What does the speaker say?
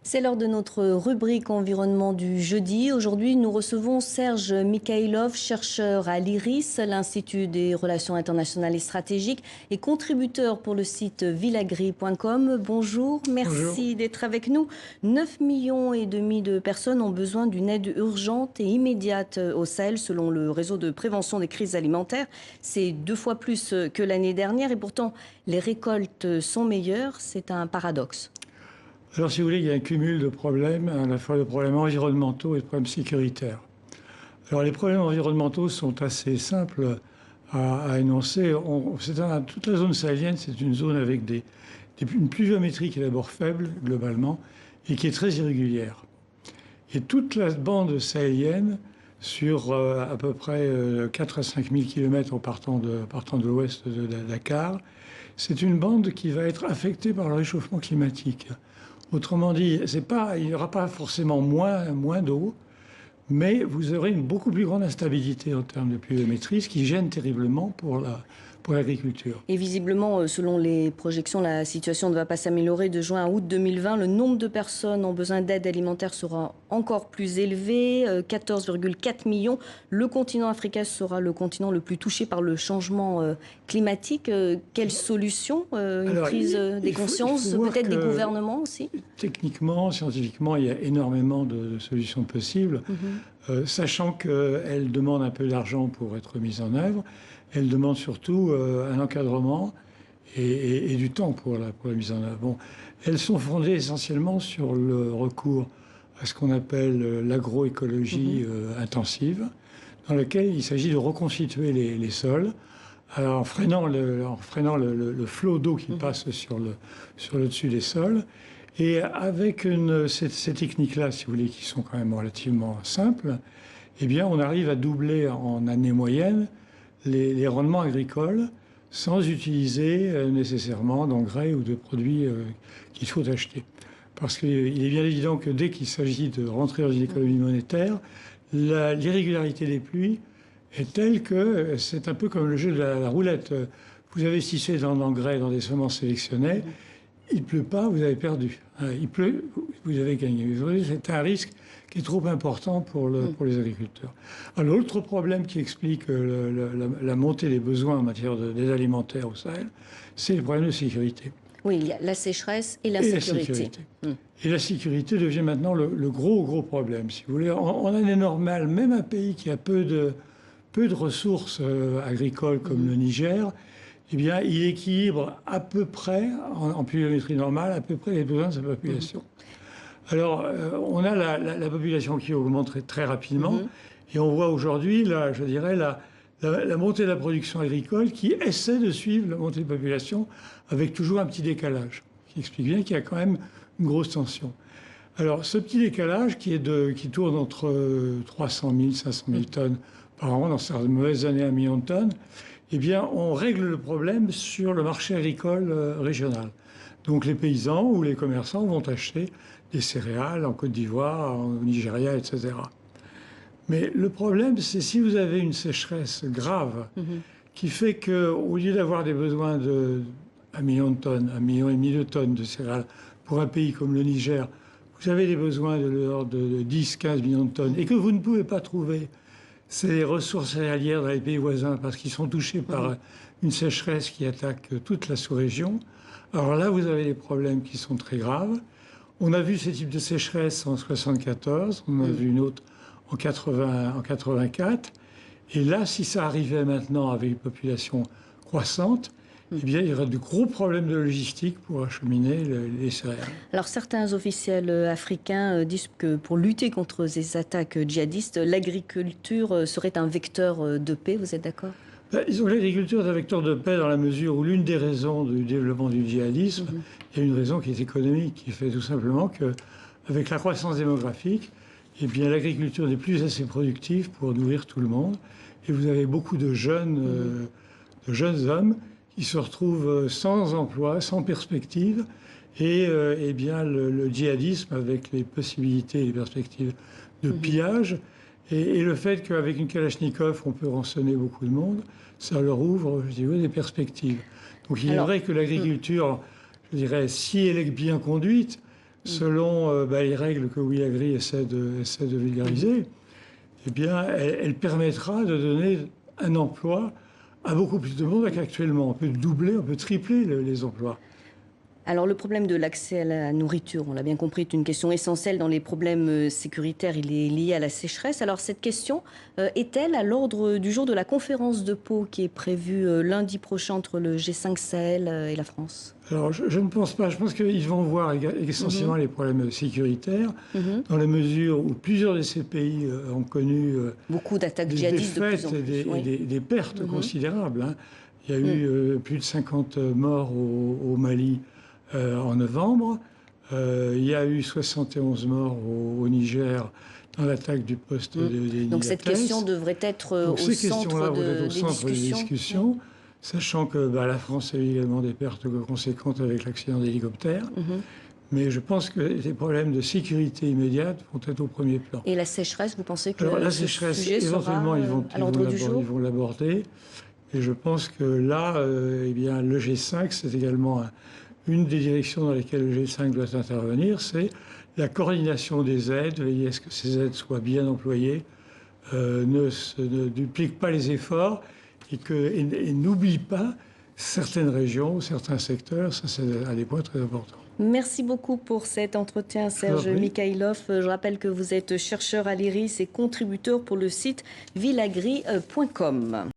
C'est l'heure de notre rubrique environnement du jeudi. Aujourd'hui, nous recevons Serge Mikhailov, chercheur à l'IRIS, l'Institut des relations internationales et stratégiques, et contributeur pour le site villagri.com. Bonjour, Bonjour. merci d'être avec nous. 9,5 millions de personnes ont besoin d'une aide urgente et immédiate au Sahel, selon le réseau de prévention des crises alimentaires. C'est 2 fois plus que l'année dernière et pourtant, les récoltes sont meilleures. C'est un paradoxe. Alors, si vous voulez, il y a un cumul de problèmes, à la fois de problèmes environnementaux et de problèmes sécuritaires. Alors, les problèmes environnementaux sont assez simples à énoncer. Toute la zone sahélienne, c'est une zone avec une pluviométrie qui est d'abord faible, globalement, et qui est très irrégulière. Et toute la bande sahélienne, sur à peu près 4 à 5 000 km en partant de l'ouest de Dakar, c'est une bande qui va être affectée par le réchauffement climatique. Autrement dit, il n'y aura pas forcément moins d'eau, mais vous aurez une beaucoup plus grande instabilité en termes de pluviométrie, ce qui gêne terriblement pour l'agriculture. Et visiblement, selon les projections, la situation ne va pas s'améliorer de juin à août 2020. Le nombre de personnes en besoin d'aide alimentaire sera encore plus élevé, 14,4 millions. Le continent africain sera le continent le plus touché par le changement climatique. Quelle solution? Une prise des consciences, peut-être des gouvernements aussi? Techniquement, scientifiquement, il y a énormément de solutions possibles, sachant qu'elles demandent un peu d'argent pour être mises en œuvre. Elles demandent surtout un encadrement et du temps pour la mise en œuvre. Bon, elles sont fondées essentiellement sur le recours à ce qu'on appelle l'agroécologie intensive, dans laquelle il s'agit de reconstituer les sols, alors en freinant le flot d'eau qui passe sur le dessus des sols. Et avec ces techniques-là, si vous voulez, qui sont quand même relativement simples, eh bien, on arrive à doubler en année moyenne les rendements agricoles sans utiliser nécessairement d'engrais ou de produits qu'il faut acheter. Parce qu'il est bien évident que dès qu'il s'agit de rentrer dans une économie monétaire, l'irrégularité des pluies est telle que c'est un peu comme le jeu de la roulette. Vous investissez dans l'engrais, dans des semences sélectionnées, il ne pleut pas, vous avez perdu. Il pleut, vous avez gagné. C'est un risque qui est trop important pour les agriculteurs. Alors, l'autre problème qui explique la montée des besoins en matière d'aide alimentaire au Sahel, c'est le problème de sécurité. Oui, il y a la sécheresse et l'insécurité. Et la sécurité devient maintenant le gros problème, si vous voulez. En année normale, même un pays qui a peu de ressources agricoles comme le Niger, eh bien, il équilibre à peu près, en pluviométrie normale, à peu près les besoins de sa population. Alors, on a la population qui augmente très rapidement, et on voit aujourd'hui, je dirais, la montée de la production agricole qui essaie de suivre la montée de la population avec toujours un petit décalage, qui explique bien qu'il y a quand même une grosse tension. Alors, ce petit décalage qui tourne entre 300 000 500 000 tonnes par an, dans certaines mauvaises années 1 million de tonnes, eh bien, on règle le problème sur le marché agricole régional. Donc, les paysans ou les commerçants vont acheter des céréales en Côte d'Ivoire, au Nigeria, etc. Mais le problème, c'est si vous avez une sécheresse grave qui fait qu'au lieu d'avoir des besoins de 1 million de tonnes, 1,5 million de tonnes de céréales pour un pays comme le Niger, vous avez des besoins de l'ordre de 10-15 millions de tonnes et que vous ne pouvez pas trouver ces ressources céréalières dans les pays voisins parce qu'ils sont touchés par une sécheresse qui attaque toute la sous-région. Alors là, vous avez des problèmes qui sont très graves. On a vu ce type de sécheresse en 1974, on a vu une autre en 84. Et là, si ça arrivait maintenant avec une population croissante, eh bien, il y aurait de gros problèmes de logistique pour acheminer les céréales. Alors, certains officiels africains disent que pour lutter contre ces attaques djihadistes, l'agriculture serait un vecteur de paix. Vous êtes d'accord? L'agriculture est un vecteur de paix dans la mesure où l'une des raisons du développement du djihadisme, il y a une raison qui est économique, qui fait tout simplement qu'avec la croissance démographique, eh bien, l'agriculture n'est plus assez productive pour nourrir tout le monde. Et vous avez beaucoup de jeunes hommes qui se retrouvent sans emploi, sans perspective. Et eh bien, le djihadisme, avec les possibilités et les perspectives de pillage, et le fait qu'avec une Kalachnikov, on peut rançonner beaucoup de monde, ça leur ouvre, je dirais, des perspectives. Donc il est vrai que l'agriculture, je dirais, si elle est bien conduite, selon les règles que We Agri essaie de vulgariser, eh bien, elle permettra de donner un emploi à beaucoup plus de monde qu'actuellement. On peut doubler, on peut tripler les emplois. Alors le problème de l'accès à la nourriture, on l'a bien compris, est une question essentielle dans les problèmes sécuritaires. Il est lié à la sécheresse. Alors cette question est-elle à l'ordre du jour de la conférence de Pau qui est prévue lundi prochain entre le G5 Sahel et la France? Alors je ne pense pas. Je pense qu'ils vont voir essentiellement les problèmes sécuritaires, dans la mesure où plusieurs de ces pays ont connu beaucoup d'attaques djihadistes de plus en plus, des pertes considérables. Hein. Il y a eu plus de 50 morts au Mali en novembre. Il y a eu 71 morts au Niger dans l'attaque du poste de Niates. Donc cette question devrait être au centre des discussions. Sachant que la France a eu également des pertes conséquentes avec l'accident d'hélicoptère. Mais je pense que les problèmes de sécurité immédiate vont être au premier plan. Et la sécheresse, vous pensez que la ce sécheresse, sujet éventuellement, sera ils vont l'aborder. Et je pense que là, le G5, c'est également une des directions dans lesquelles le G5 doit intervenir, c'est la coordination des aides, veiller à ce que ces aides soient bien employées, ne dupliquent pas les efforts et n'oublie pas certaines régions, certains secteurs. Ça, c'est un des points très importants. Merci beaucoup pour cet entretien, Serge Mikhaïlov. Je rappelle que vous êtes chercheur à l'IRIS et contributeur pour le site villeagri.com.